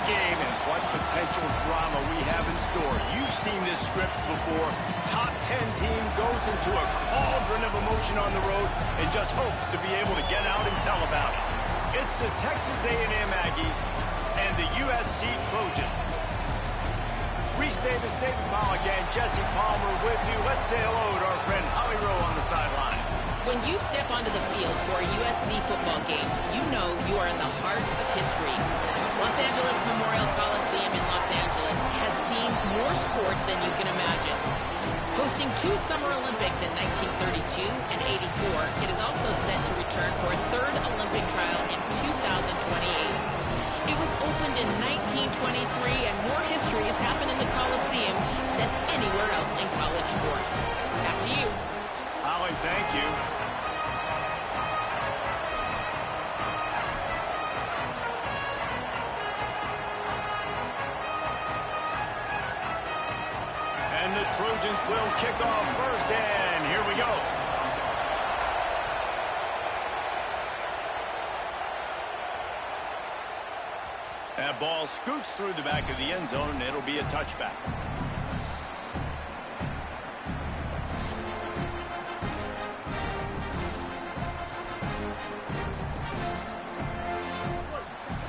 game, and what potential drama we have in store. You've seen this script before. Top 10 team goes into a cauldron of emotion on the road and just hopes to be able to get out and tell about it. It's the Texas A&M Aggies and the USC Trojans. Reese Davis, David Pollock, and Jesse Palmer with you. Let's say hello to our friend Holly Rowe on the sideline. When you step onto the field for a USC football game, you know you are in the heart of history. Los Angeles Memorial Coliseum in Los Angeles has seen more sports than you can imagine. Hosting 2 Summer Olympics in 1932 and 84, it is also set to return for a 3rd Olympic trial in 2028. It was opened in 1923, and more history has happened in the Coliseum than anywhere else in college sports. Back to you. Holly, thank you. And the Trojans will kick off first, and here we go. That ball scoots through the back of the end zone, and it'll be a touchback.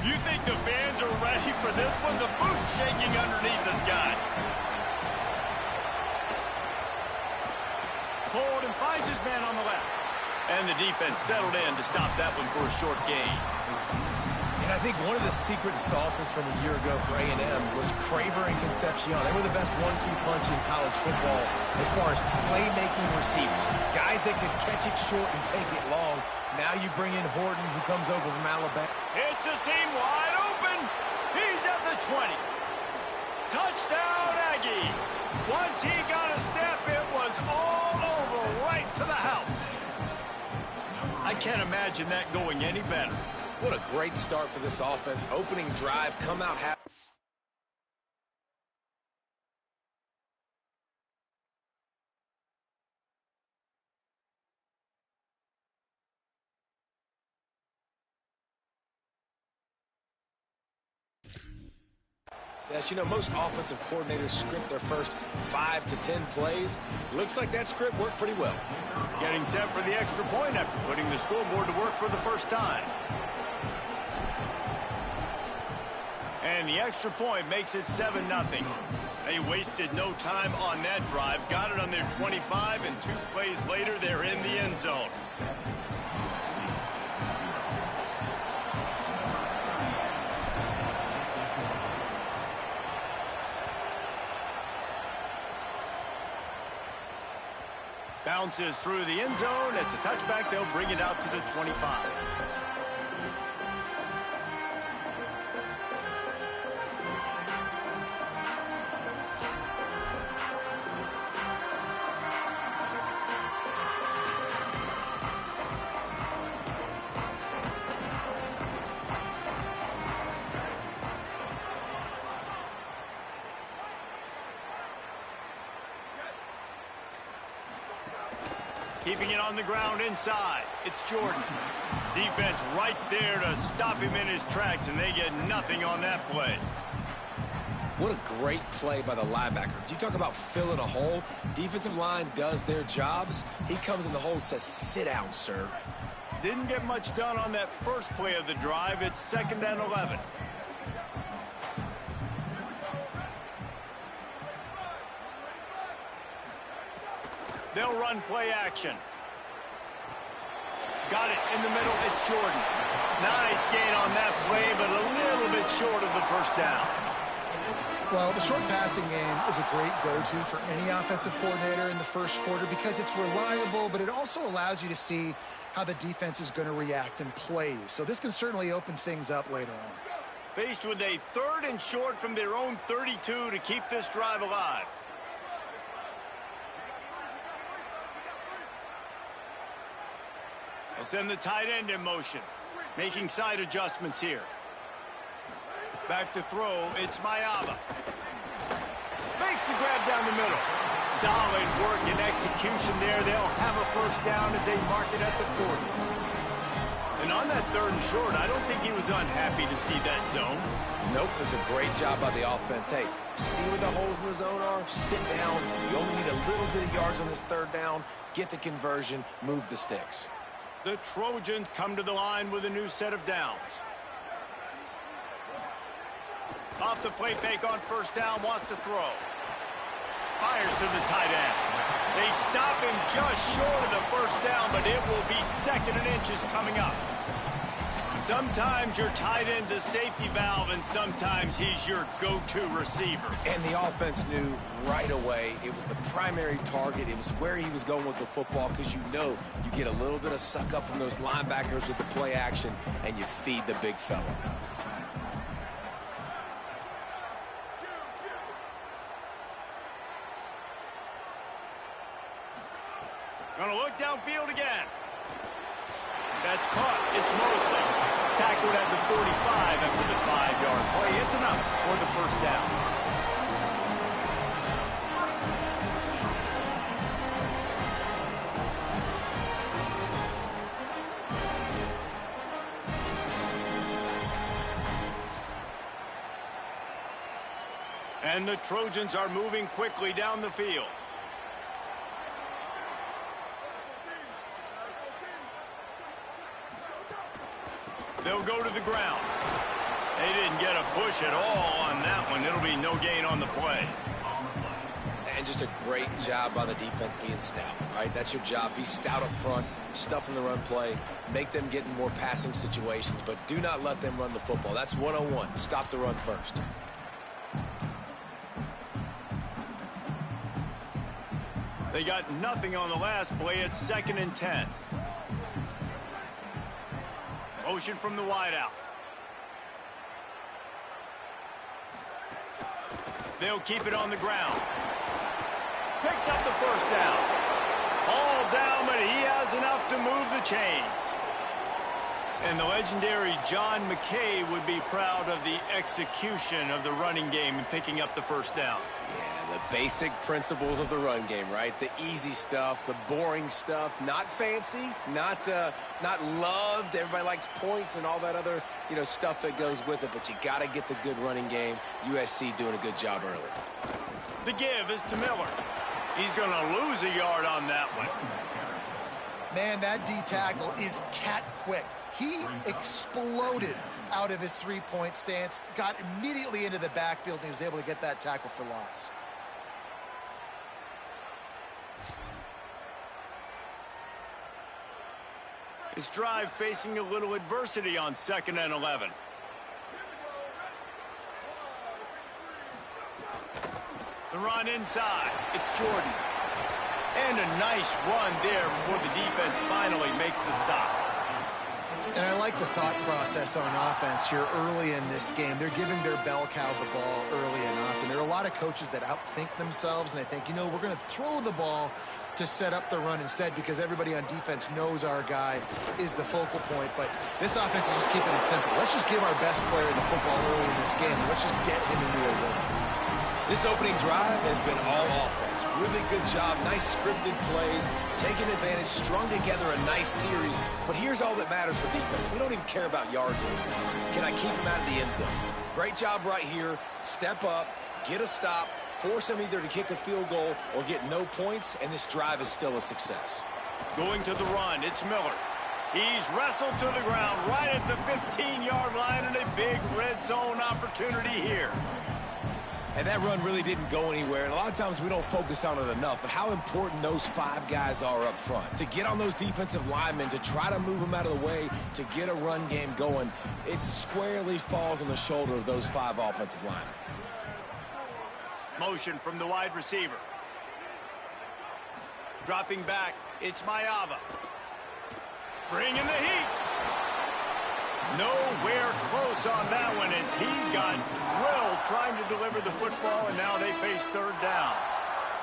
You think the fans are ready for this one? The boot's shaking underneath us, guys. Hold and finds his man on the left. And the defense settled in to stop that one for a short gain. And I think one of the secret sauces from a year ago for A&M was Craver and Concepcion. They were the best 1-2 punch in college football as far as playmaking receivers. Guys that could catch it short and take it long. Now you bring in Horton, who comes over from Alabama. It's a seam wide open. He's at the 20. Touchdown, Aggies. Once he got a step, it was all over right to the house. I can't imagine that going any better. What a great start for this offense. Opening drive, come out happy. As you know, most offensive coordinators script their first 5 to 10 plays. Looks like that script worked pretty well. Getting set for the extra point after putting the scoreboard to work for the first time. And the extra point makes it 7-0. They wasted no time on that drive. Got it on their 25, and 2 plays later, they're in the end zone. Bounces through the end zone. It's a touchback. They'll bring it out to the 25. Keeping it on the ground inside. It's Jordan. Defense right there to stop him in his tracks, and they get nothing on that play. What a great play by the linebacker. Do you talk about filling a hole? Defensive line does their jobs. He comes in the hole and says, sit down, sir. Didn't get much done on that first play of the drive. It's 2nd and 11. They'll run play action. Got it in the middle. It's Jordan. Nice gain on that play, but a little bit short of the first down. Well, the short passing game is a great go-to for any offensive coordinator in the first quarter because it's reliable, but it also allows you to see how the defense is going to react and play. So this can certainly open things up later on. Faced with a 3rd and short from their own 32 to keep this drive alive. They'll send the tight end in motion, making side adjustments here. Back to throw, it's Mayaba. Makes the grab down the middle. Solid work and execution there. They'll have a first down as they mark it at the 40. And on that 3rd and short, I don't think he was unhappy to see that zone. Nope, it was a great job by the offense. Hey, see where the holes in the zone are? Sit down. You only need a little bit of yards on this 3rd down. Get the conversion. Move the sticks. The Trojans come to the line with a new set of downs. Off the play fake on 1st down, wants to throw. Fires to the tight end. They stop him just short of the 1st down, but it will be 2nd and inches coming up. Sometimes your tight end's a safety valve, and sometimes he's your go-to receiver. And the offense knew right away it was the primary target. It was where he was going with the football, because you know you get a little bit of suck up from those linebackers with the play action, and you feed the big fella. Gonna look downfield again. That's caught. It's Mosley. Tackled at the 45 after the 5-yard play. It's enough for the 1st down. And the Trojans are moving quickly down the field. They'll go to the ground. They didn't get a push at all on that one. It'll be no gain on the play. And just a great job by the defense being stout, right? That's your job. Be stout up front, stuff in the run play, make them get in more passing situations, but do not let them run the football. That's 101. Stop the run first. They got nothing on the last play. It's 2nd and 10. Motion from the wideout. They'll keep it on the ground. Picks up the 1st down. All down, but he has enough to move the chains. And the legendary John McKay would be proud of the execution of the running game and picking up the 1st down. Yeah, the basic principles of the run game, right? The easy stuff, the boring stuff, not fancy, not loved. Everybody likes points and all that other, stuff that goes with it, but you got to get the good running game. USC doing a good job early. The give is to Miller. He's going to lose a yard on that one. Man, that D tackle is cat quick. He exploded out of his 3-point stance, got immediately into the backfield, and he was able to get that tackle for loss. His drive facing a little adversity on 2nd and 11. The run inside. It's Jordan. And a nice run there before the defense finally makes the stop. And I like the thought process on offense here early in this game. They're giving their bell cow the ball early enough. And there are a lot of coaches that outthink themselves, and they think, we're going to throw the ball to set up the run instead because everybody on defense knows our guy is the focal point. But this offense is just keeping it simple. Let's just give our best player the football early in this game, and let's just get him into a rhythm. This opening drive has been all offense. Really good job. Nice scripted plays. Taking advantage. Strung together a nice series. But here's all that matters for defense. We don't even care about yards anymore. Can I keep him out of the end zone? Great job right here. Step up. Get a stop. Force him either to kick a field goal or get no points. And this drive is still a success. Going to the run. It's Miller. He's wrestled to the ground right at the 15-yard line, and a big red zone opportunity here. And that run really didn't go anywhere. And a lot of times we don't focus on it enough, but how important those 5 guys are up front. To get on those defensive linemen, to try to move them out of the way, to get a run game going, it squarely falls on the shoulder of those 5 offensive linemen. Motion from the wide receiver. Dropping back, it's Mayava. Bringing the heat. Nowhere close on that one as he got drilled trying to deliver the football, and now they face 3rd down.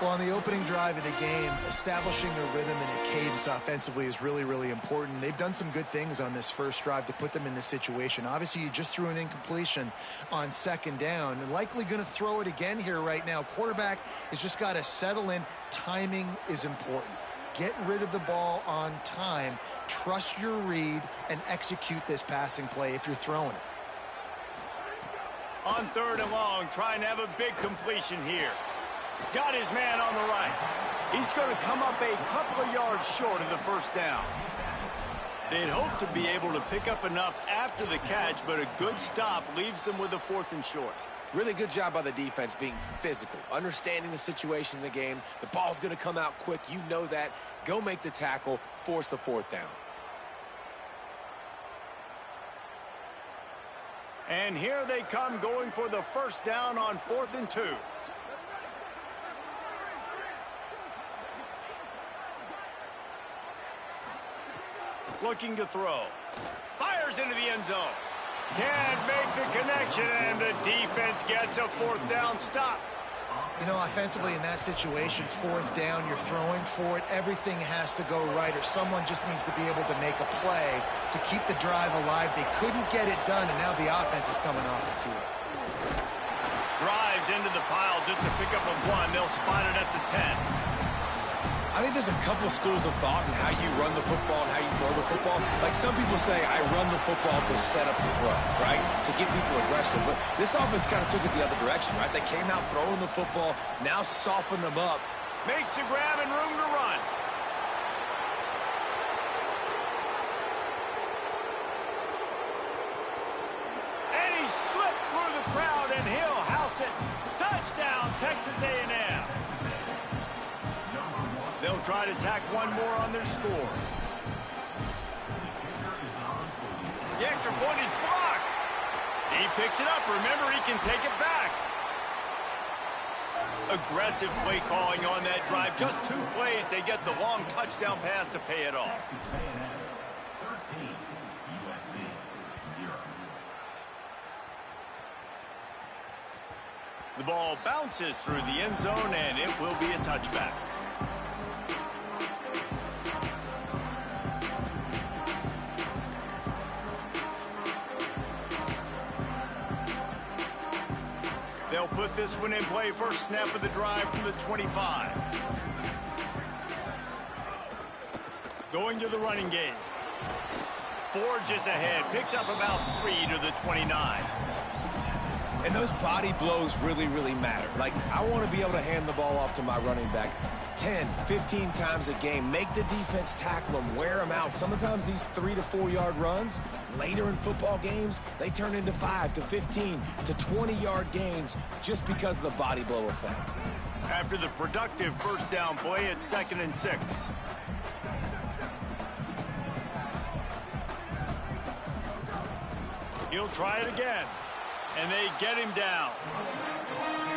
Well, on the opening drive of the game, establishing a rhythm and a cadence offensively is really, really important. They've done some good things on this first drive to put them in this situation. Obviously, you just threw an incompletion on 2nd down and likely going to throw it again here right now. Quarterback has just got to settle in. Timing is important. Get rid of the ball on time. Trust your read and execute this passing play if you're throwing it. On 3rd and long, trying to have a big completion here. Got his man on the right. He's going to come up a couple of yards short of the first down. They'd hope to be able to pick up enough after the catch, but a good stop leaves them with a 4th and short. Really good job by the defense being physical, understanding the situation in the game. The ball's going to come out quick. You know that. Go make the tackle, force the 4th down. And here they come going for the first down on 4th and 2. Looking to throw. Fires into the end zone. Can't make the connection, and the defense gets a 4th down stop. You know, offensively in that situation, 4th down, you're throwing for it. Everything has to go right, or someone just needs to be able to make a play to keep the drive alive. They couldn't get it done, and now the offense is coming off the field. Drives into the pile just to pick up a 1. They'll spot it at the 10. I think there's a couple schools of thought in how you run the football and how you throw the football. Like some people say, I run the football to set up the throw, right? To get people aggressive. But this offense kind of took it the other direction, right? They came out throwing the football, now soften them up. Makes a grab and room to run. And he slipped through the crowd, and he'll house it. Touchdown, Texas A&M. They'll try to tack one more on their score. The extra point is blocked. He picks it up. Remember, he can take it back. Aggressive play calling on that drive. Just 2 plays, they get the long touchdown pass to pay it off. 13, USC 0. The ball bounces through the end zone, and it will be a touchback. They'll put this one in play. First snap of the drive from the 25. Going to the running game. Forges ahead. Picks up about 3 to the 29. And those body blows really, really matter. Like, I want to be able to hand the ball off to my running back 10, 15 times a game. Make the defense tackle them, wear them out. Sometimes these 3 to 4 yard runs, later in football games, they turn into 5 to 15 to 20 yard gains just because of the body blow effect. After the productive first down play, it's 2nd and 6. He'll try it again. And they get him down.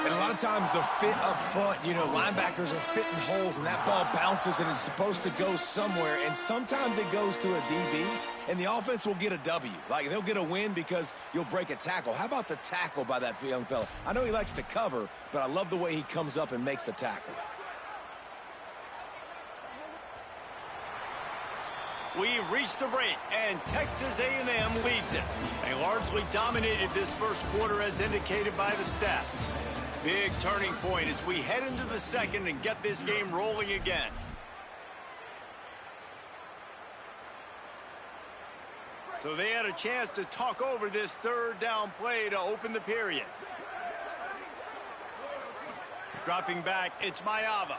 And a lot of times the fit up front, you know, linebackers are fitting holes and that ball bounces and it's supposed to go somewhere. And sometimes it goes to a DB and the offense will get a W. Like they'll get a win because you'll break a tackle. How about the tackle by that young fella? I know he likes to cover, but I love the way he comes up and makes the tackle. We've reached the break, and Texas A&M leads it. They largely dominated this first quarter as indicated by the stats. Big turning point as we head into the second and get this game rolling again. So they had a chance to talk over this 3rd down play to open the period. Dropping back, it's Mayava.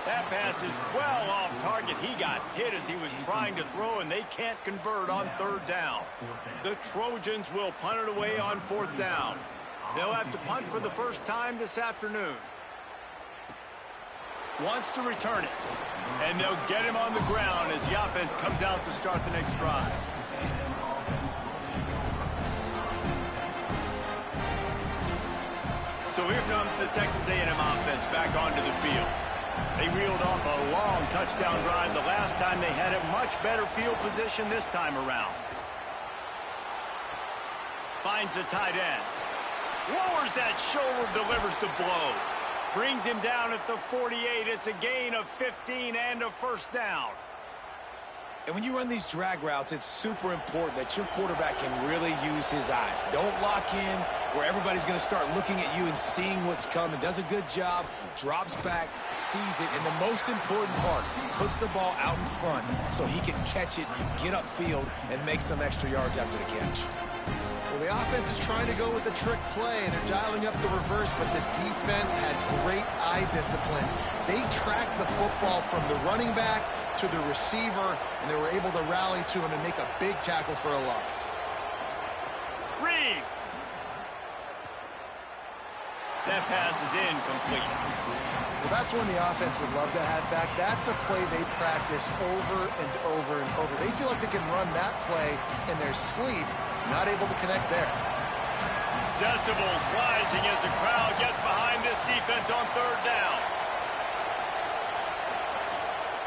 That pass is well off target. He got hit as he was trying to throw, and they can't convert on 3rd down. The Trojans will punt it away on 4th down. They'll have to punt for the first time this afternoon. Wants to return it. And they'll get him on the ground as the offense comes out to start the next drive. So here comes the Texas A&M offense back onto the field. They reeled off a long touchdown drive the last time. They had a much better field position this time around. Finds the tight end. Lowers that shoulder, delivers the blow. Brings him down at the 48. It's a gain of 15 and a first down. And when you run these drag routes, it's super important that your quarterback can really use his eyes. Don't lock in where everybody's going to start looking at you and seeing what's coming. Does a good job, drops back, sees it, and the most important part, puts the ball out in front so he can catch it, get upfield, and make some extra yards after the catch. Well, the offense is trying to go with a trick play, and they're dialing up the reverse, but the defense had great eye discipline. They tracked the football from the running back to the receiver, and they were able to rally to him and make a big tackle for a loss. Reed. That pass is incomplete. Well, that's one the offense would love to have back. That's a play they practice over and over and over. They feel like they can run that play in their sleep, not able to connect there. Decibels rising as the crowd gets behind this defense on third down.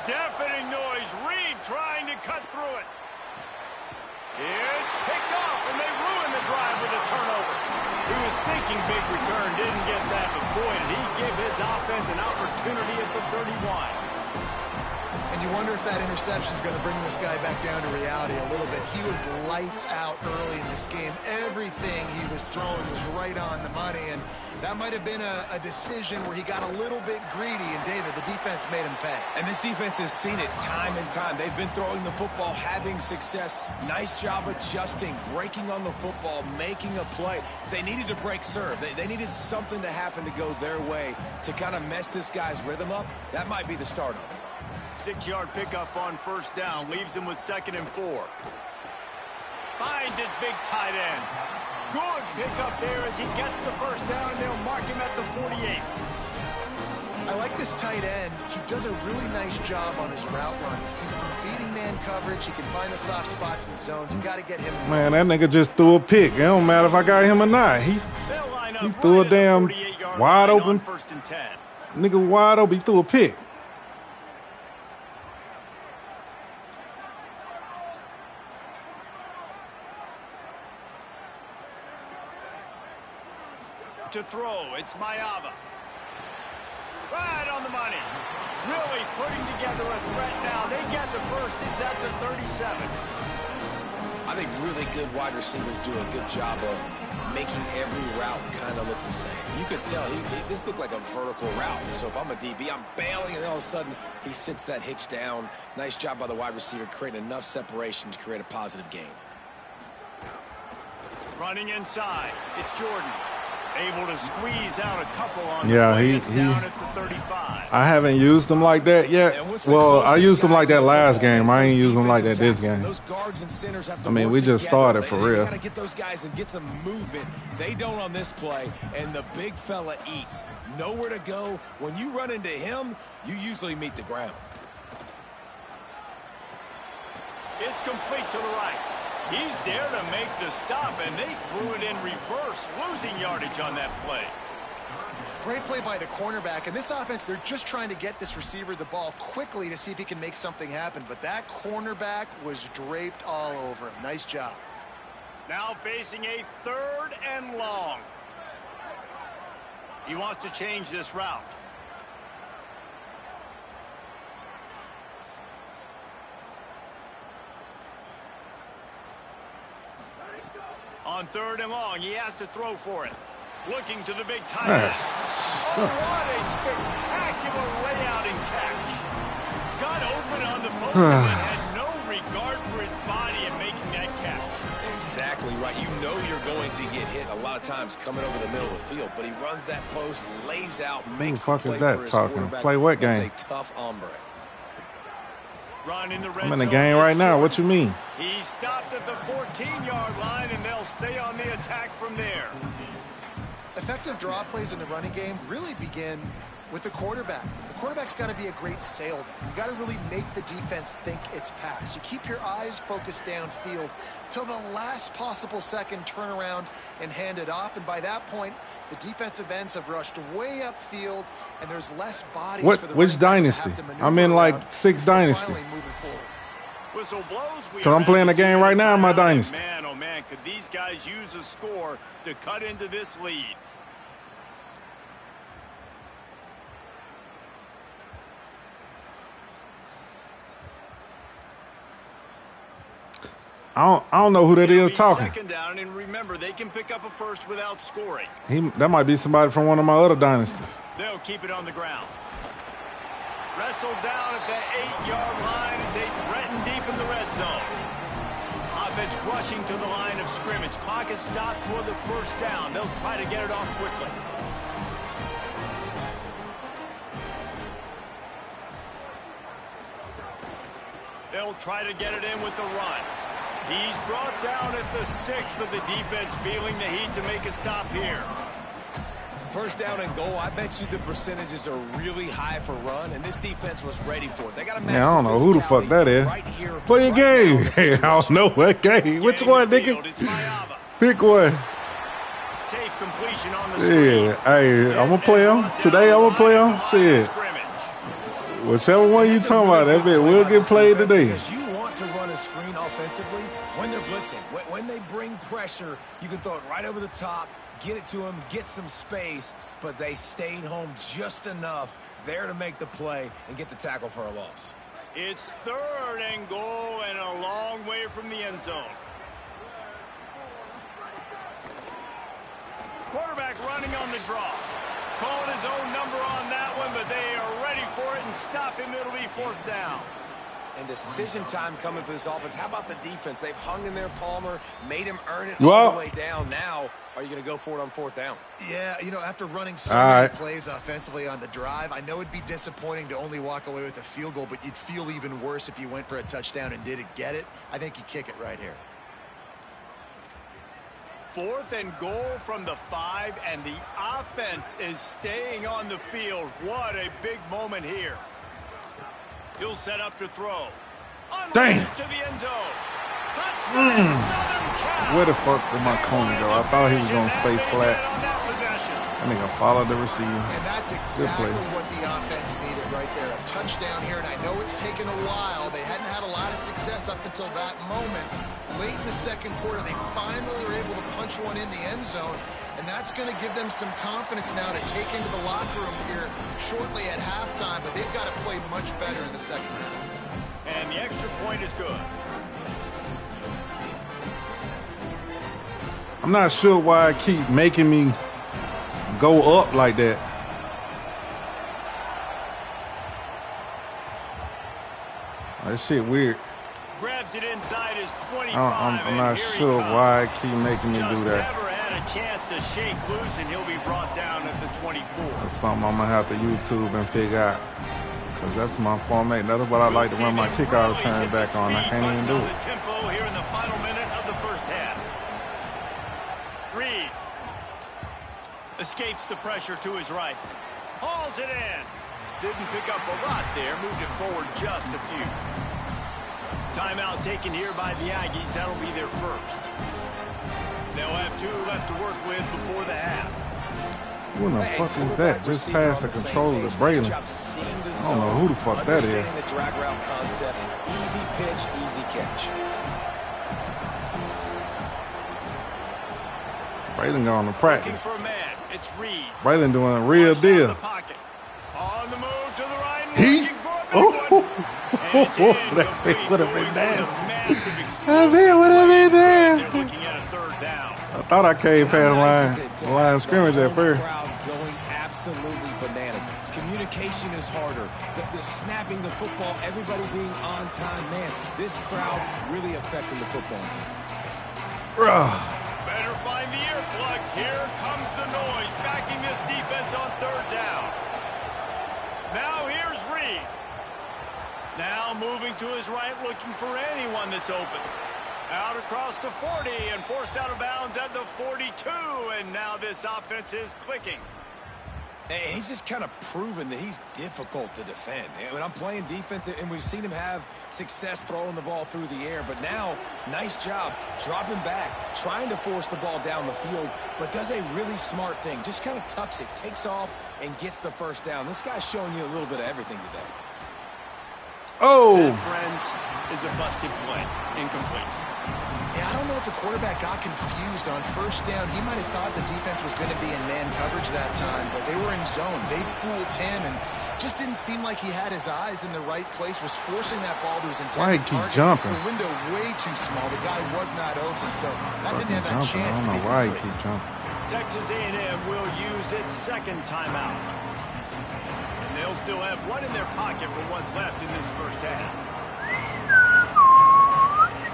Deafening noise. Reed trying to cut through it. It's picked off, and they ruin the drive with a turnover. He was thinking big return, didn't get that, but boy, did he give his offense an opportunity at the 31. And you wonder if that interception is going to bring this guy back down to reality a little bit. He was lights out early in this game. Everything he was throwing was right on the money, and that might have been a decision where he got a little bit greedy, and David, the defense made him pay. And this defense has seen it time and time. They've been throwing the football, having success. Nice job adjusting, breaking on the football, making a play. They needed to break serve. They needed something to happen to go their way to kind of mess this guy's rhythm up. That might be the start of it. 6-yard pickup on first down, leaves him with 2nd and 4. Finds his big tight end. Good pickup there as he gets the first down, and they'll mark him at the 48. I like this tight end. He does a really nice job on his route run. He's beating man coverage. He can find the soft spots and zones. You got to get him. Man, that nigga just threw a pick. It don't matter if I got him or not. He threw a damn wide open. 1st and 10. Nigga wide open. He threw a pick. To throw, it's Mayava. Right on the money. Really putting together a threat now. They get the first. It's at the 37. I think really good wide receivers do a good job of making every route kind of look the same. You could tell this looked like a vertical route. So if I'm a DB, I'm bailing, and all of a sudden he sits that hitch down. Nice job by the wide receiver creating enough separation to create a positive gain. Running inside, it's Jordan. Able to squeeze out a couple on the play. It's down at the 35. I haven't used them like that yet. Well, I used them like that last game. I ain't used them like that this game. I mean, we just started for real. Got to get those guys and get some movement. They don't on this play, and the big fella eats. Nowhere to go. When you run into him, you usually meet the ground. It's complete to the right. He's there to make the stop, and they threw it in reverse, losing yardage on that play. Great play by the cornerback. And this offense, they're just trying to get this receiver the ball quickly to see if he can make something happen. But that cornerback was draped all over him. Nice job. Now facing a 3rd and long. He wants to change this route. On 3rd and long, he has to throw for it. Looking to the big tight end. Oh, what a spectacular layout and catch. Got open on the post and had no regard for his body in making that catch. Exactly right. You know you're going to get hit a lot of times coming over the middle of the field, but he runs that post, lays out, makes the play for his quarterback. Play what game? That's a tough hombre. Run in the red I'm in the zone. game right now. What you mean? He stopped at the 14-yard line, and they'll stay on the attack from there. Effective draw plays in the running game really begin with the quarterback. The quarterback's got to be a great salesman. You got to really make the defense think it's pass. You keep your eyes focused downfield till the last possible second, turn around and hand it off. And by that point, the defensive ends have rushed way upfield, and there's less bodies for the which dynasty? I'm in like 6 dynasty. Whistle blows. Because I'm playing a game right now in my dynasty. Man, oh man, could these guys use a score to cut into this lead? I don't know who that is talking. Second down, and remember, they can pick up a first without scoring. That might be somebody from one of my other dynasties. They'll keep it on the ground. Wrestled down at the 8-yard line as they threaten deep in the red zone. Offense rushing to the line of scrimmage. Clock is stopped for the first down. They'll try to get it off quickly. They'll try to get it in with the run. He's brought down at the 6, but the defense feeling the heat to make a stop here. First down and goal, I bet you the percentages are really high for run, and this defense was ready for it. They got to match. Yeah, I don't know who the fuck that is. Right here, play a game. Hey, I don't know what game. Which one, nigga? Pick one. Safe completion on the screen. Yeah, hey, I'm going to play him. Today I'm going to play him. Shit. Whichever one you talking about, that bit will get played today. Because you want to run a screen offensively when they're blitzing. When they bring pressure, you can throw it right over the top, get it to them, get some space, but they stayed home just enough there to make the play and get the tackle for a loss. It's 3rd and goal and a long way from the end zone. Quarterback running on the draw. Calling his own number on that one, but they are ready for it and stop him. It'll be 4th down. And decision time coming for this offense. How about the defense? They've hung in there, Palmer, made him earn it all the way down. Now, are you going to go for it on 4th down? Yeah, you know, after running so many plays offensively on the drive, I know it'd be disappointing to only walk away with a field goal, but you'd feel even worse if you went for a touchdown and didn't get it. I think you kick it right here. 4th and goal from the 5, and the offense is staying on the field. What a big moment here. He'll set up to throw. Dang. To the end zone. Touchdown, Southern Cal. Where the fuck did my corner go? I thought he was going to stay flat. That nigga followed the receiver. And that's exactly what the offense needed right there. A touchdown here, and I know it's taken a while. They hadn't had a lot of success up until that moment. Late in the second quarter, they finally were able to punch one in the end zone, and that's going to give them some confidence now to take into the locker room here shortly at halftime, but they've got to play much better in the second half. And the extra point is good. I'm not sure why I keep making me go up like that. That shit weird. Grabs it inside his 25. I'm not sure why I keep making me do that. Never had a chance to shake loose, and he'll be brought down at the 24. That's something I'm gonna have to YouTube and figure out. Cause that's my format. That's what I like to run my kickout return back on. I can't even do it. Tempo here in the final minute of the first half. Reed escapes the pressure to his right. Hauls it in. Didn't pick up a lot there. Moved it forward just a few. Timeout taken here by the Aggies. That'll be their first. They'll have 2 left to work with before the half. Who in the fuck is that? Just past the controller to Braylon. I don't know who the fuck that is. The drag route concept. Easy pitch, easy catch. Braylon going to practice. For a man, it's Reed. Braylon doing a real deal. On the move to the right. He? That would have been nasty. That would have been nasty. I thought I came past the line of scrimmage at first. Going absolutely bananas. Communication is harder. The snapping the football, everybody being on time. Man, this crowd really affecting the football. Better find the earplugs. Here comes the noise, backing this defense on 3rd down. Now here's Reed. Now moving to his right, looking for anyone that's open. Out across the 40 and forced out of bounds at the 42. And now this offense is clicking. And he's just kind of proven that he's difficult to defend. When I'm playing defense, and we've seen him have success throwing the ball through the air, but now, nice job dropping back, trying to force the ball down the field, but does a really smart thing. Just kind of tucks it, takes off, and gets the first down. This guy's showing you a little bit of everything today. Oh! That, friends, is a busted play. Incomplete. Yeah, I don't know if the quarterback got confused on first down. He might have thought the defense was going to be in man coverage that time, but they were in zone. They fooled him and just didn't seem like he had his eyes in the right place, was forcing that ball to his intended Why he keep target. jumping? The window way too small. The guy was not open, so that didn't have that Jumping. chance I to don't be know why he complete. keep jumping. Texas A&M will use its second timeout. And they'll still have one in their pocket for what's left in this first half.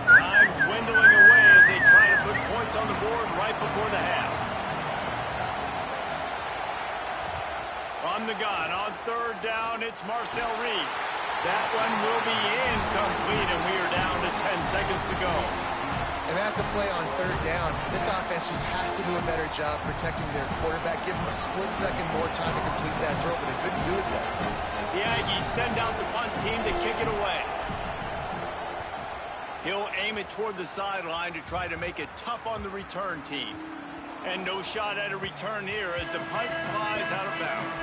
Time dwindling away as they try to put points on the board right before the half. On the gun, on third down, it's Marcel Reed. That one will be incomplete, and we are down to 10 seconds to go. And that's a play on third down. This offense just has to do a better job protecting their quarterback. Give them a split second more time to complete that throw, but they couldn't do it there. The Aggies send out the punt team to kick it away. He'll aim it toward the sideline to try to make it tough on the return team. And no shot at a return here as the punt flies out of bounds.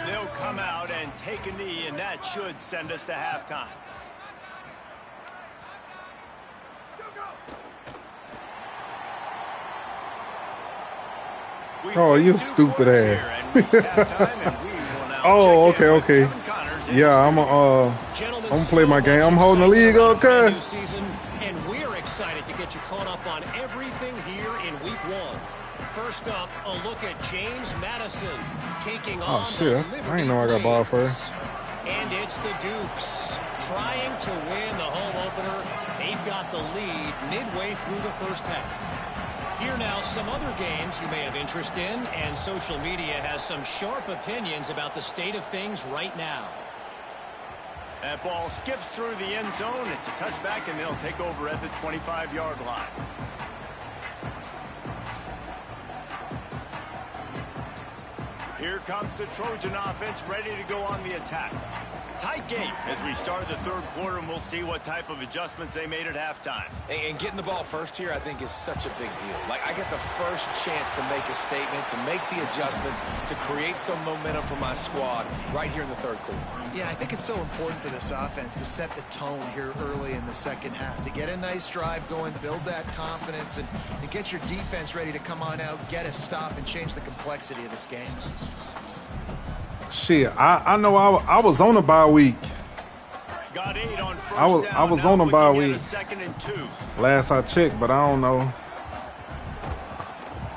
They'll come out and take a knee, and that should send us to halftime. Oh, you stupid ass. Oh, okay. Yeah, I'm gonna play my game. I'm holding the league, okay. And we're excited to get you caught up on everything here in week 1. First up, a look at James Madison taking on shit. I didn't know I got ball first. And it's the Dukes trying to win the home opener. They've got the lead midway through the first half. Here now, some other games you may have interest in, and social media has some sharp opinions about the state of things right now. That ball skips through the end zone. It's a touchback, and they'll take over at the 25-yard line. Here comes the Trojan offense ready to go on the attack. Tight game as we start the third quarter, and we'll see what type of adjustments they made at halftime. And getting the ball first here, I think, is such a big deal. Like, I get the first chance to make a statement, to make the adjustments, to create some momentum for my squad right here in the third quarter. Yeah, I think it's so important for this offense to set the tone here early in the second half, to get a nice drive going, build that confidence, and get your defense ready to come on out, get a stop, and change the complexity of this game. Shit, I know I was on a bye week. Got 8 on first I was on a bye week. Second and 2. Last I checked, but I don't know.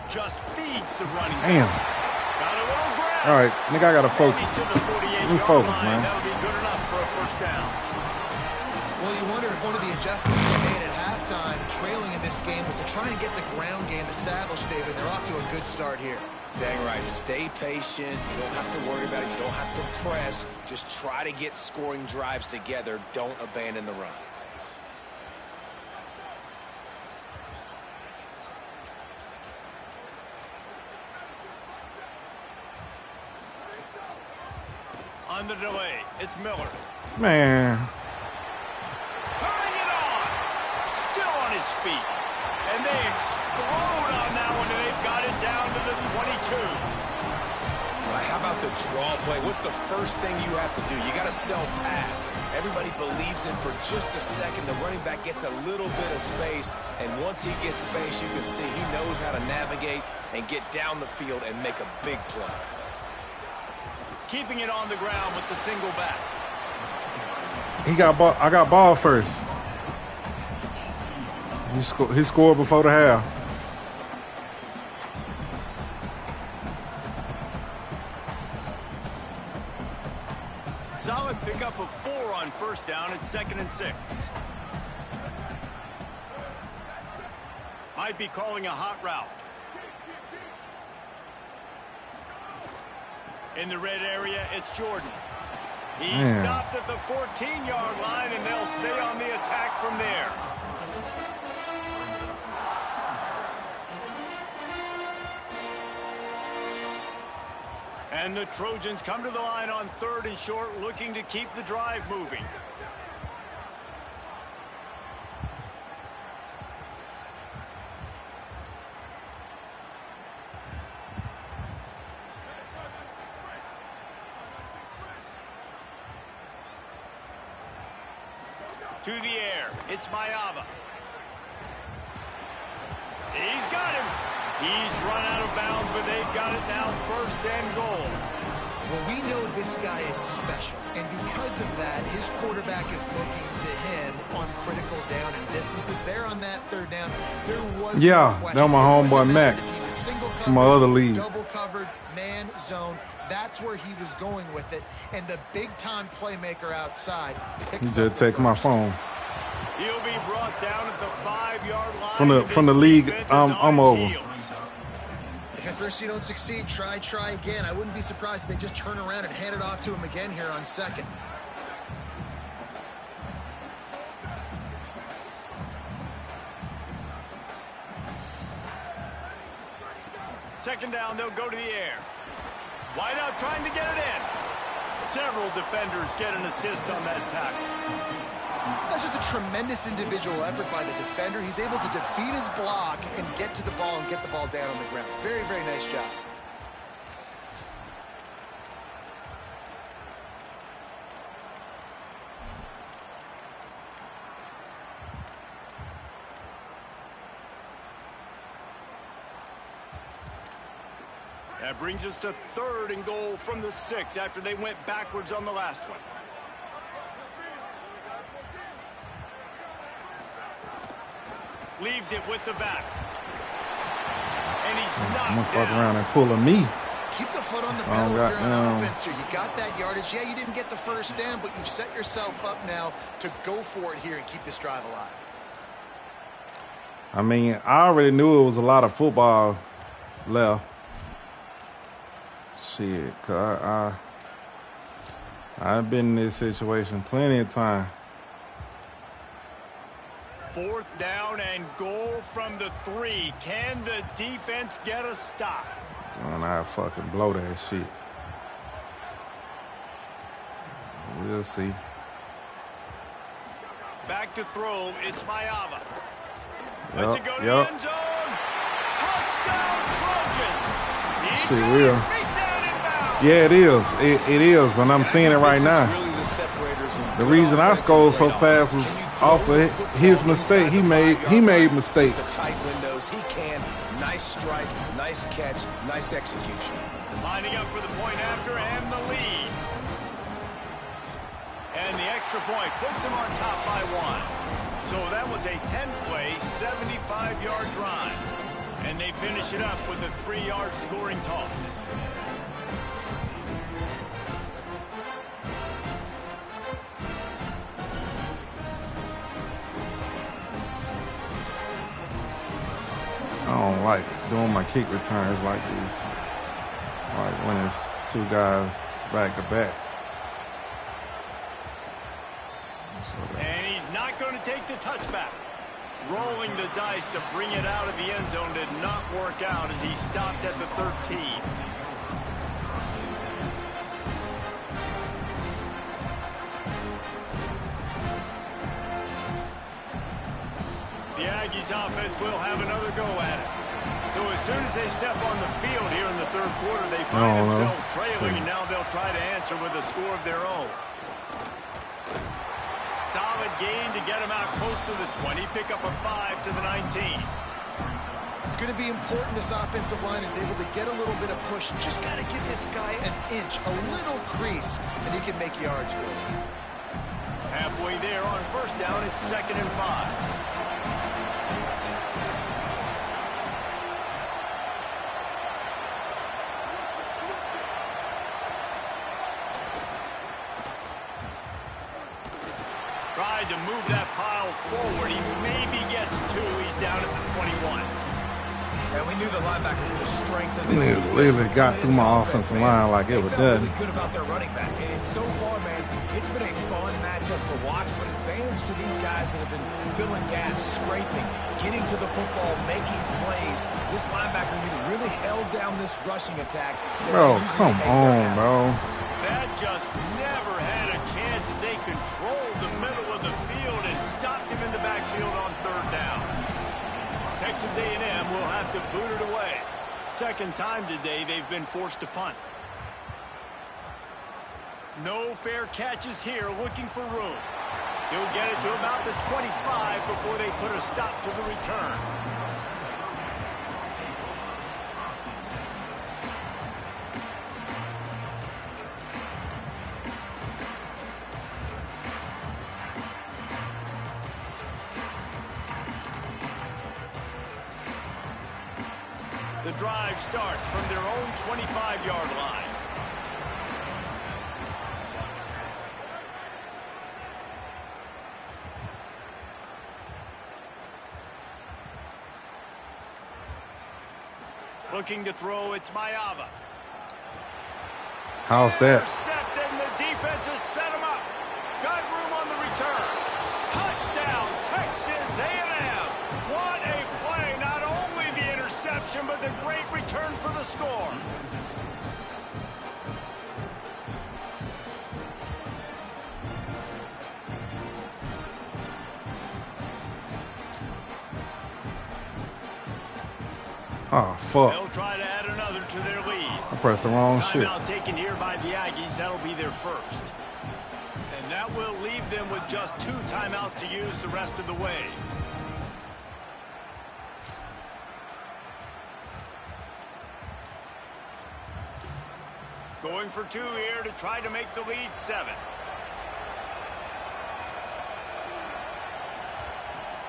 Just feeds the running. Damn. Got a little grass. All right, nigga, I gotta focus. Let me focus, man. That'll be good enough for a first down. Well, you wonder if one of the adjustments they made at halftime, trailing in this game, was to try and get the ground game established, David. They're off to a good start here. Dang right. Stay patient. You don't have to worry about it. You don't have to press. Just try to get scoring drives together. Don't abandon the run. On the delay, it's Miller. Man. Turning it on. Still on his feet. And they explode on that one, and they've got it down to the 22. Right, how about the draw play? What's the first thing you have to do? You got to sell pass. Everybody believes in for just a second. The running back gets a little bit of space, and once he gets space, you can see he knows how to navigate and get down the field and make a big play. Keeping it on the ground with the single back. He got ball. I got ball first. He scored before the half. Solid pickup of 4 on first down at 2nd and 6. Might be calling a hot route. In the red area, it's Jordan. He stopped at the 14-yard line, and they'll stay on the attack from there. And the Trojans come to the line on 3rd and short, looking to keep the drive moving. To the air. It's Mayava. He's got him. He's run out of bounds, but they've got it now, 1st and goal. Well, we know this guy is special, and because of that, his quarterback is looking to him on critical down and distances. There on that 3rd down, there was that was my homeboy Mac from my other league. Double covered, man zone. That's where he was going with it, and the big-time playmaker outside. He just takes my phone. He'll be brought down at the 5-yard line. From the league, I'm over. If at first you don't succeed, try again. I wouldn't be surprised if they just turn around and hand it off to him again here on 2nd. Second down, they'll go to the air. Wide out trying to get it in. Several defenders get an assist on that tackle. That's just a tremendous individual effort by the defender. He's able to defeat his block and get to the ball and get the ball down on the ground. Very, very nice job. That brings us to 3rd and goal from the 6 after they went backwards on the last one. Leaves it with the back. And he's knocked I'm gonna fuck down. around and pull a knee. Keep the foot on the pedal if you're on offense here. You got that yardage. Yeah, you didn't get the 1st down, but you've set yourself up now to go for it here and keep this drive alive. I mean, I already knew it was a lot of football left. Shit, cause I've been in this situation plenty of time. 4th down and goal from the 3. Can the defense get a stop? And I fucking blow that shit. We'll see. Back to throw. It's Mayava. Yep, Let's it go to the end zone. Touchdown Trojans. Shit real. Yeah, it is. It is, and I'm seeing it right now. The reason I scored so fast was off of his mistake. He made mistakes. Tight windows. He can. Nice strike, nice catch, nice execution. Lining up for the point after and the lead. And the extra point puts them on top by 1. So that was a 10-play, 75-yard drive. And they finish it up with a 3-yard scoring toss. I don't like doing my kick returns like this. Like when it's 2 guys back to back. And he's not going to take the touchback. Rolling the dice to bring it out of the end zone did not work out as he stopped at the 13. The Aggies offense will have another go at it. So as soon as they step on the field here in the 3rd quarter, they find themselves trailing, and now they'll try to answer with a score of their own. Solid gain to get them out close to the 20, pick up a 5 to the 19. It's going to be important this offensive line is able to get a little bit of push. Just got to give this guy an inch, a little crease, and he can make yards for you. Halfway there on 1st down, it's 2nd and 5. Tried to move that pile forward. He maybe gets 2. He's down at the 21. And we knew the linebackers were the strength of this defense. Literally got through my offensive line like it was done. Really good about their running back. And so far, man, it's been a fun matchup to watch, but advantage to these guys that have been filling gaps, scraping, getting to the football, making plays. This linebacker really held down this rushing attack. Bro, come on, bro. That just never had a chance as they controlled the middle of the field and stopped him in the backfield on 3rd down. Texas A&M will have to boot it away. 2nd time today they've been forced to punt. No fair catches here, looking for room. He'll get it to about the 25 before they put a stop to the return. The drive starts from their own 25-yard line. Looking to throw, it's Mayava. How's that? Intercepted, and the defense has set him up. Got room on the return. Touchdown, Texas A&M. What a play. Not only the interception, but the great return for the score. Oh, fuck. They'll try to add another to their lead. I pressed the wrong shit. Timeout taken here by the Aggies. That'll be their first. And that will leave them with just 2 timeouts to use the rest of the way. Going for 2 here to try to make the lead 7.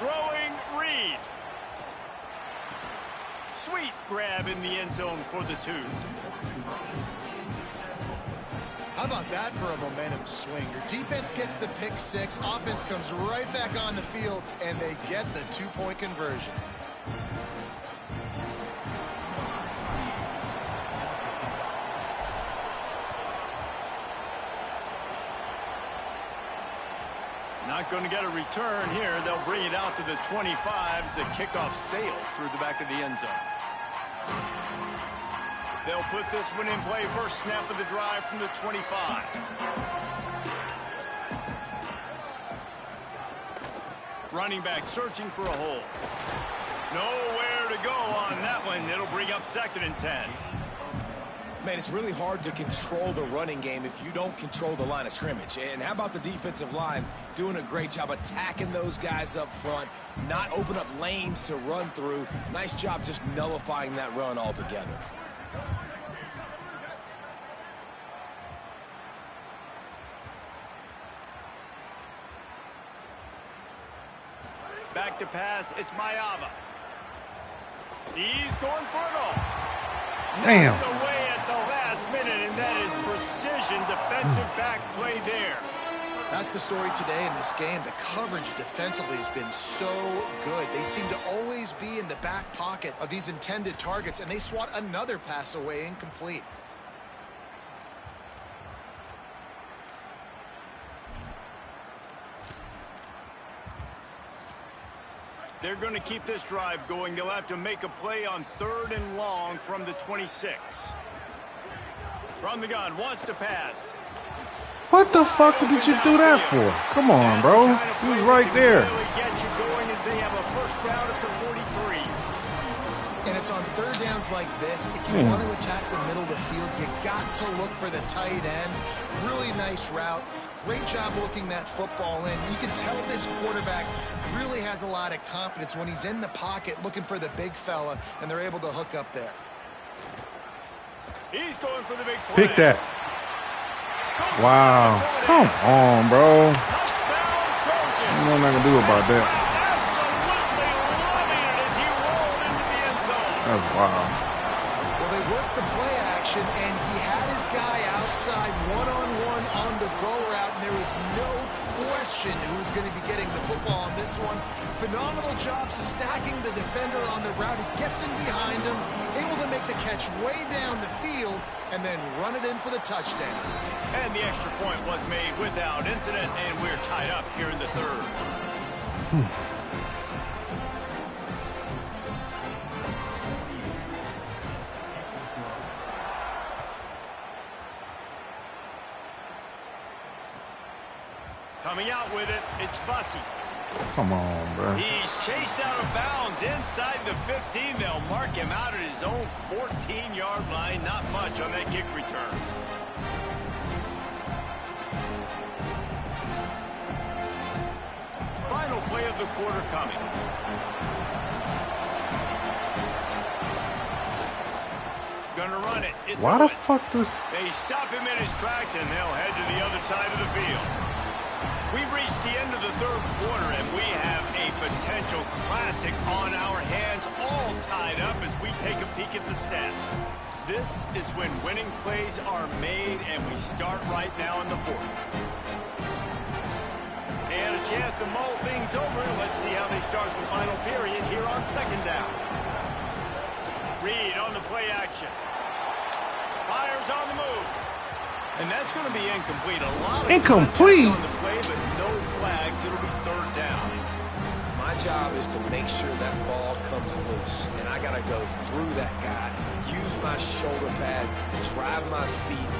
Throwing Reed. Sweet grab in the end zone for the 2. How about that for a momentum swing? Your defense gets the pick 6, offense comes right back on the field, and they get the 2-point conversion. Not going to get a return here. They'll bring it out to the 25 as the kickoff sails through the back of the end zone. They'll put this one in play. First snap of the drive from the 25. Running back searching for a hole. Nowhere to go on that one. It'll bring up 2nd and 10. Man, it's really hard to control the running game if you don't control the line of scrimmage. And how about the defensive line doing a great job attacking those guys up front, not open up lanes to run through. Nice job just nullifying that run altogether. Back to pass, it's Mayava. He's going for it all. Damn. Knocked away at the last minute, and that is precision defensive back play there. That's the story today in this game. The coverage defensively has been so good. They seem to always be in the back pocket of these intended targets, and they swat another pass away incomplete. They're going to keep this drive going. They'll have to make a play on 3rd and long from the 26. From the gun, wants to pass. What the fuck did you do that for? Come on, bro. He was right there. Really get you going as they have a first down at the 43. And it's on 3rd downs like this. If you want to attack the middle of the field, you got to look for the tight end. Really nice route. Great job looking that football in. You can tell this quarterback really has a lot of confidence when he's in the pocket looking for the big fella, and they're able to hook up there. He's going for the big play. Pick that. Wow. Come on, bro. Touchdown, Trojans. Nothing I can do about that. Absolutely loving it as he rolled into the end zone. That's wild. Well, they worked the play action, and he had his guy outside one-on-one on the go route, and there was no question who's going to be getting the football on this one. Phenomenal job stacking the defender on the route. He gets in behind him, able to make the catch way down the field, and then run it in for the touchdown. And the extra point was made without incident, and we're tied up here in the 3rd. Coming out with it, it's Bussey. Come on, bro. He's chased out of bounds inside the 15. They'll mark him out at his own 14-yard line. Not much on that kick return. of the quarter coming. Gonna run it. Why the fuck does... They stop him in his tracks, and they'll head to the other side of the field. We've reached the end of the third quarter, and we have a potential classic on our hands, all tied up as we take a peek at the stats. This is when winning plays are made, and we start right now in the fourth. They had a chance to mull things over. Let's see how they start the final period here on second down. Reed on the play action. Fires on the move. And that's going to be incomplete. A lot of incomplete on the play, but no flags. It'll be third down. My job is to make sure that ball comes loose. And I got to go through that guy, use my shoulder pad, drive my feet,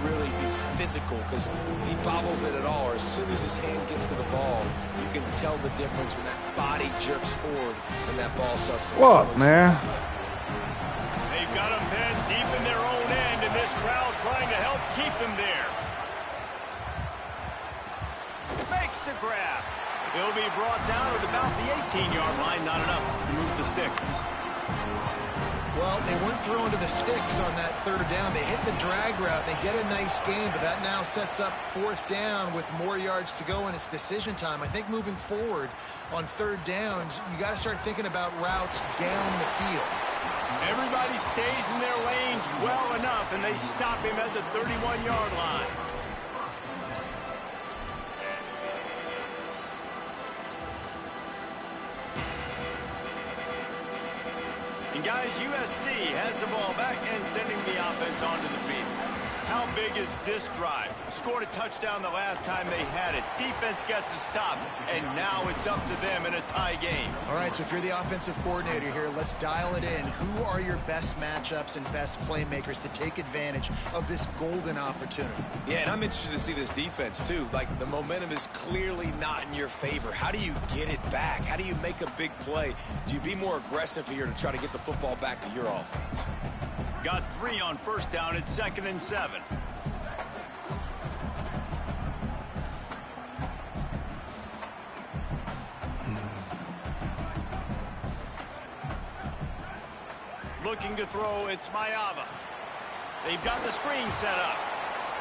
really be physical, because he bobbles it at all. Or as soon as his hand gets to the ball, you can tell the difference when that body jerks forward and that ball starts to... What, man? They've got him pinned deep in their own end, and this crowd trying to help keep him there. Makes the grab. He'll be brought down at about the 18-yard line. Not enough to move the sticks. Well, they weren't throwing to the sticks on that third down. They hit the drag route. They get a nice gain, but that now sets up fourth down with more yards to go, and it's decision time. I think moving forward on third downs, you got to start thinking about routes down the field. Everybody stays in their lanes well enough, and they stop him at the 31-yard line. And guys, USC has the ball back and sending the offense onto the field. How big is this drive? Scored a touchdown the last time they had it. Defense gets a stop, and now it's up to them in a tie game. All right, so if you're the offensive coordinator here, let's dial it in. Who are your best matchups and best playmakers to take advantage of this golden opportunity? Yeah, and I'm interested to see this defense, too. Like, the momentum is clearly not in your favor. How do you get it back? How do you make a big play? Do you be more aggressive here to try to get the football back to your offense? Got 3 on first down. It's 2nd and 7. Looking to throw, it's Mayava. They've got the screen set up.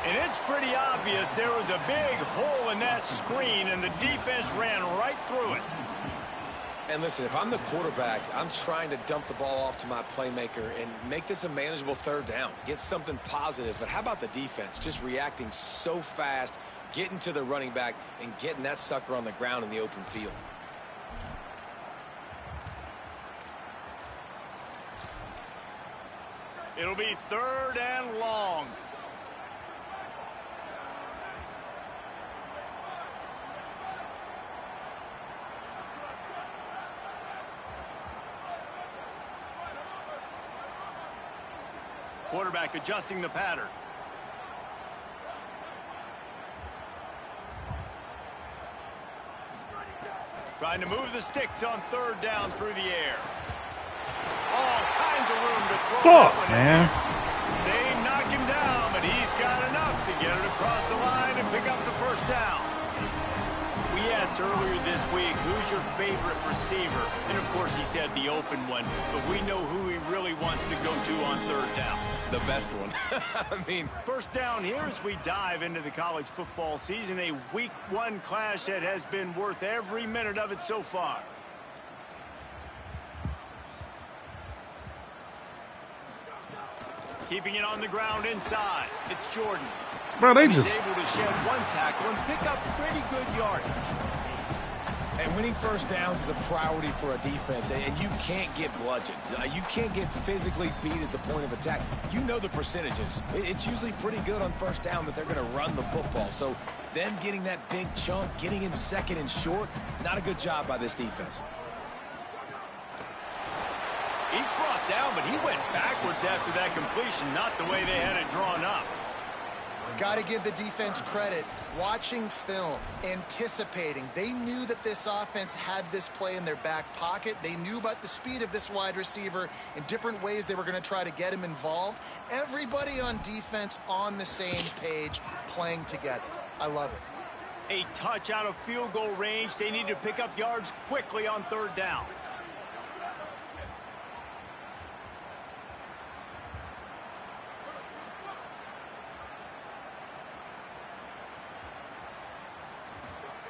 And it's pretty obvious there was a big hole in that screen, and the defense ran right through it. And listen, if I'm the quarterback, I'm trying to dump the ball off to my playmaker and make this a manageable third down. Get something positive. But how about the defense? Just reacting so fast, getting to the running back, and getting that sucker on the ground in the open field. It'll be 3rd and long. Quarterback adjusting the pattern. Trying to move the sticks on 3rd down through the air. All kinds of room to throw. Fuck, man. They knock him down, but he's got enough to get it across the line and pick up the first down. We asked earlier this week, who's your favorite receiver? And, of course, he said the open one. But we know who he really wants to go to on 3rd down. The best one. I mean, first down here as we dive into the college football season. A week 1 clash that has been worth every minute of it so far. Keeping it on the ground inside. It's Jordan. Bro, they He's just... able to shed 1 tackle and pick up pretty good yardage. And winning first downs is a priority for a defense, and you can't get bludgeoned. You can't get physically beat at the point of attack. You know the percentages. It's usually pretty good on first down that they're going to run the football. So them getting that big chunk, getting in 2nd and short, not a good job by this defense. He's brought down, but he went backwards after that completion, not the way they had it drawn up. Got to give the defense credit. Watching film, anticipating. They knew that this offense had this play in their back pocket. They knew about the speed of this wide receiver and different ways they were going to try to get him involved. Everybody on defense on the same page, playing together. I love it. A touch out of field goal range. They need to pick up yards quickly on third down.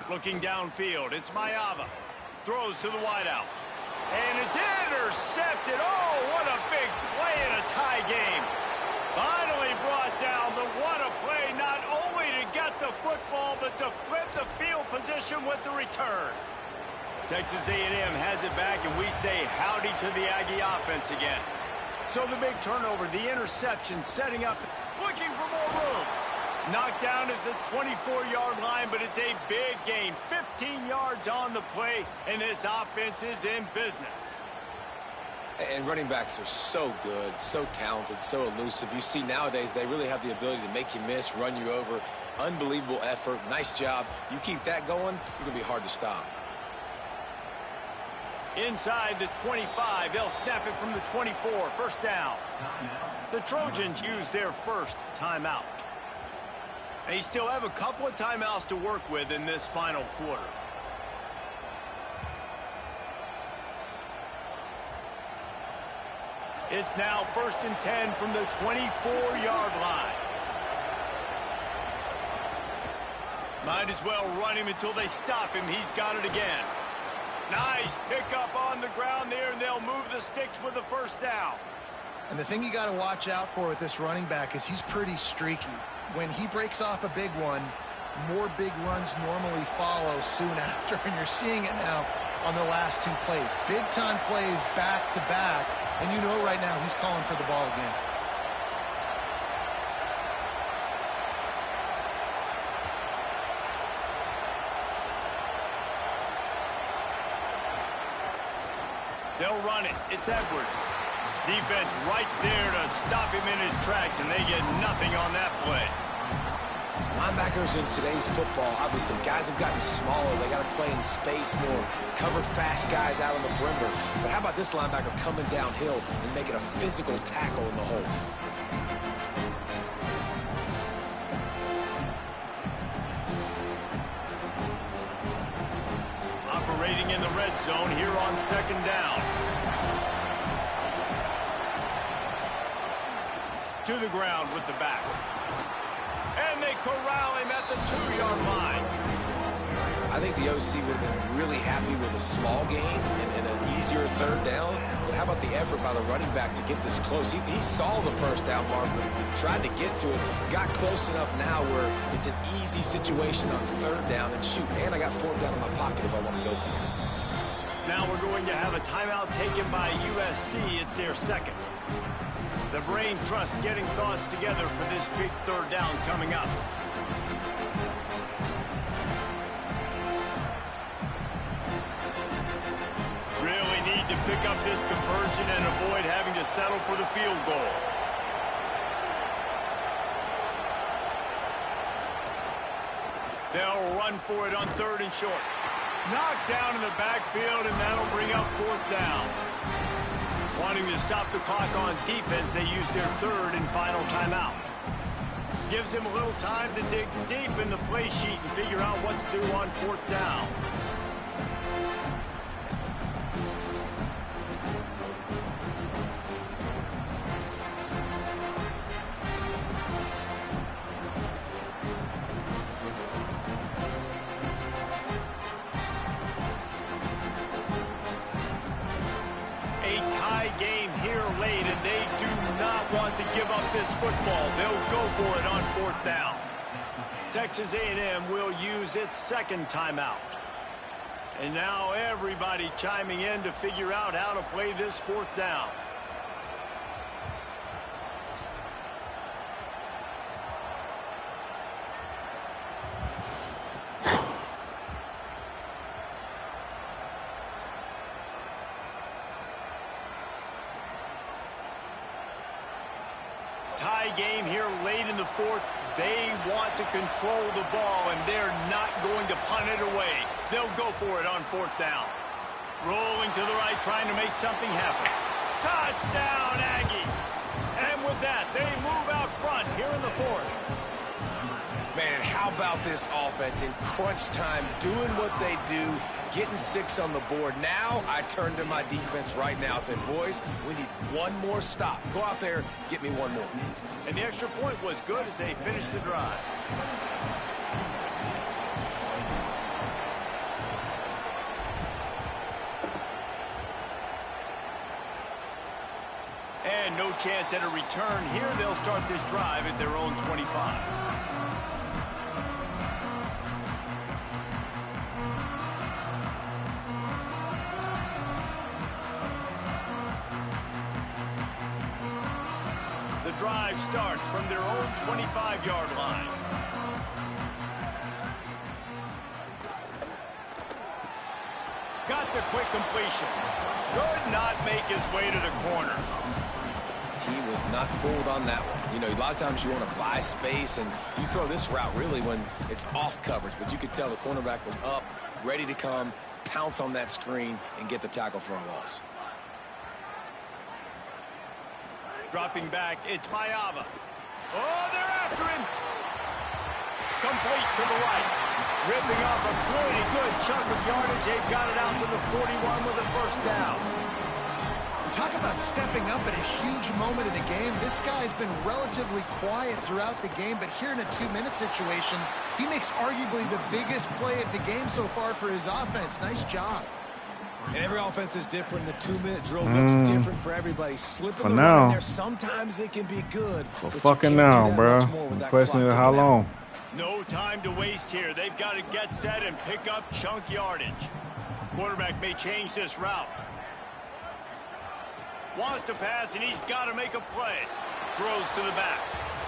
Looking downfield, it's Mayava. Throws to the wideout. And it's intercepted. Oh, what a big play in a tie game. Finally brought down, but what a play, not only to get the football, but to flip the field position with the return. Texas A&M has it back, and we say howdy to the Aggie offense again. So the big turnover, the interception, setting up, looking for more room. Knocked down at the 24-yard line, but it's a big gain. 15 yards on the play, and this offense is in business. And running backs are so good, so talented, so elusive. You see nowadays they really have the ability to make you miss, run you over. Unbelievable effort. Nice job. You keep that going, you're going to be hard to stop. Inside the 25, they'll snap it from the 24. First down. The Trojans use their first timeout. They still have a couple of timeouts to work with in this final quarter. It's now 1st and 10 from the 24-yard line. Might as well run him until they stop him. He's got it again. Nice pickup on the ground there, and they'll move the sticks with the first down. And the thing you got to watch out for with this running back is he's pretty streaky. When he breaks off a big one, more big runs normally follow soon after, and you're seeing it now on the last two plays. Big-time plays back-to-back, and you know right now he's calling for the ball again. They'll run it. It's Edwards. Defense right there to stop him in his tracks, and they get nothing on that play. Linebackers in today's football, obviously, guys have gotten smaller. They got to play in space more, cover fast guys out on the perimeter. But how about this linebacker coming downhill and making a physical tackle in the hole? Operating in the red zone here on second down. To the ground with the back. And they corral him at the 2-yard line. I think the OC would have been really happy with a small gain and an easier third down. But how about the effort by the running back to get this close? He saw the first down marker, tried to get to it, got close enough now where it's an easy situation on third down and shoot. And I got fourth down in my pocket if I want to go for it. Now we're going to have a timeout taken by USC. It's their second. The brain trust getting thoughts together for this big third down coming up. Really need to pick up this conversion and avoid having to settle for the field goal. They'll run for it on 3rd and short. Knocked down in the backfield, and that'll bring up 4th down. Wanting to stop the clock on defense, they use their 3rd and final timeout. Gives them a little time to dig deep in the play sheet and figure out what to do on 4th down. Game here late, and they do not want to give up this football. They'll go for it on 4th down. Texas A&M will use its 2nd timeout. And now everybody chiming in to figure out how to play this 4th down. Tie game here late in the 4th. They want to control the ball, and they're not going to punt it away. They'll go for it on 4th down. Rolling to the right, trying to make something happen. Touchdown, Aggies! And with that, they move out front here in the 4th. Man, how How about this offense in crunch time, doing what they do, getting 6 on the board. Now I turn to my defense right now and say, boys, we need one more stop. Go out there, get me one more. And the extra point was good as they finished the drive. And no chance at a return here. They'll start this drive at their own 25. The drive starts from their own 25-yard line. Got the quick completion. Could not make his way to the corner. He was not fooled on that one. You know, a lot of times you want to buy space, and you throw this route really when it's off coverage. But you could tell the cornerback was up, ready to come, pounce on that screen, and get the tackle for a loss. Dropping back, it's Mayava. Oh, they're after him. Complete to the right. Ripping off a pretty good chunk of yardage. They've got it out to the 41 with a first down. Talk about stepping up at a huge moment of the game. This guy's been relatively quiet throughout the game, but here in a 2-minute situation, he makes arguably the biggest play of the game so far for his offense. Nice job. And every offense is different. The 2-minute drill looks different for everybody. Slipping For the now. run in there, sometimes it can be good. For but you fucking can't now, do that bro. much more with The that question clock is how ticking out. long. No time to waste here. They've got to get set and pick up chunk yardage. Quarterback may change this route. Wants to pass, and he's got to make a play. Throws to the back.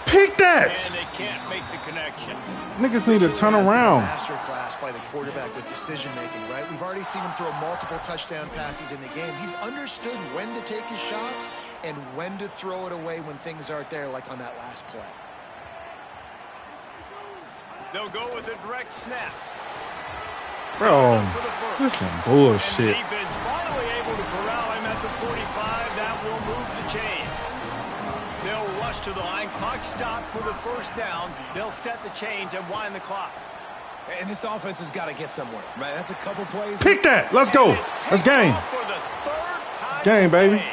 Pick that! And they can't make the connection. Niggas need to turn around. Master class by the quarterback with decision-making, right? We've already seen him throw multiple touchdown passes in the game. He's understood when to take his shots and when to throw it away when things aren't there, like on that last play. They'll go with a direct snap. Bro, this is bullshit. And the defense finally able to corral him at the 45. That will move the chain. They'll rush to the line. Clock stopped for the first down. They'll set the chains and wind the clock. And this offense has got to get somewhere. Right, that's a couple plays. Pick that. Let's go. Let's game. For the third time It's game, baby.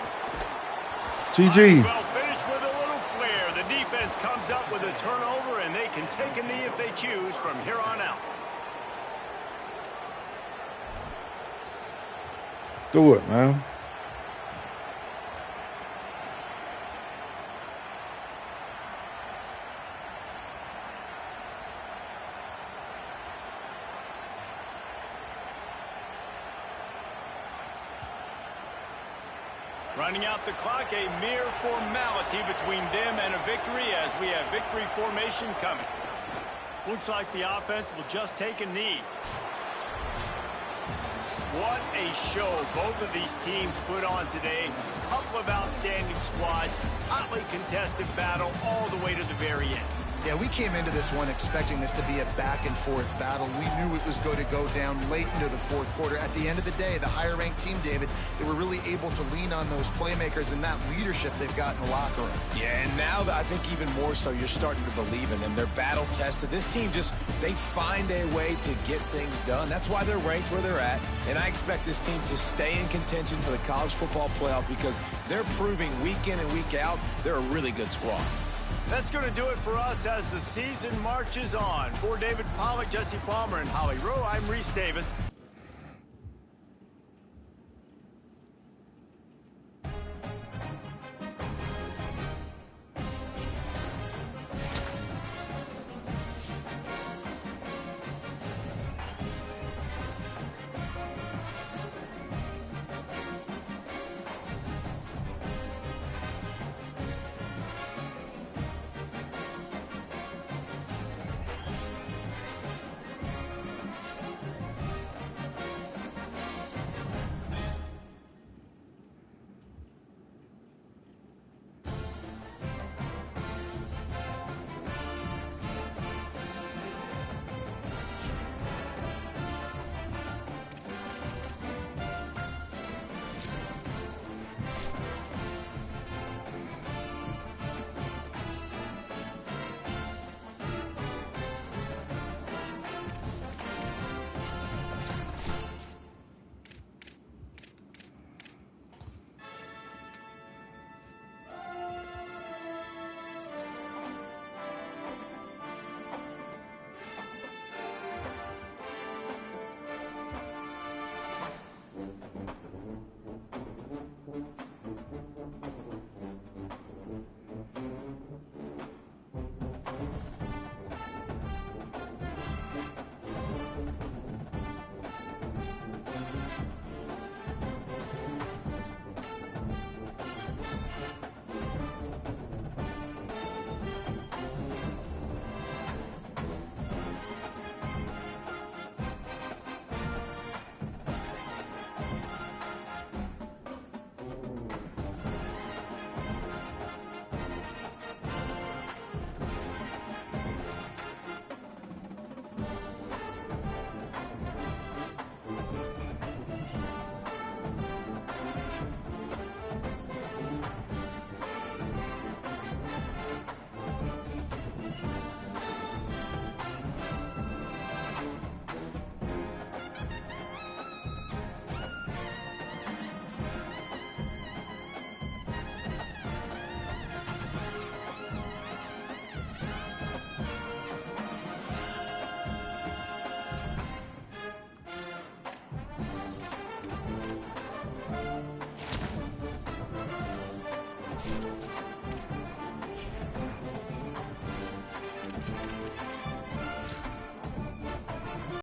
GG. Well, finished with a little flair. The defense comes up with a turnover, and they can take a knee if they choose from here on out. Let's do it, man. Running out the clock, a mere formality between them and a victory as we have victory formation coming. Looks like the offense will just take a knee. What a show both of these teams put on today. A couple of outstanding squads, hotly contested battle all the way to the very end. Yeah, we came into this one expecting this to be a back-and-forth battle. We knew it was going to go down late into the fourth quarter. At the end of the day, the higher-ranked team, David, they were really able to lean on those playmakers and that leadership they've got in the locker room. Yeah, and now I think even more so, you're starting to believe in them. They're battle-tested. This team they find a way to get things done. That's why they're ranked where they're at. And I expect this team to stay in contention for the college football playoff because they're proving week in and week out they're a really good squad. That's going to do it for us as the season marches on. For David Pollack, Jesse Palmer, and Holly Rowe, I'm Reese Davis.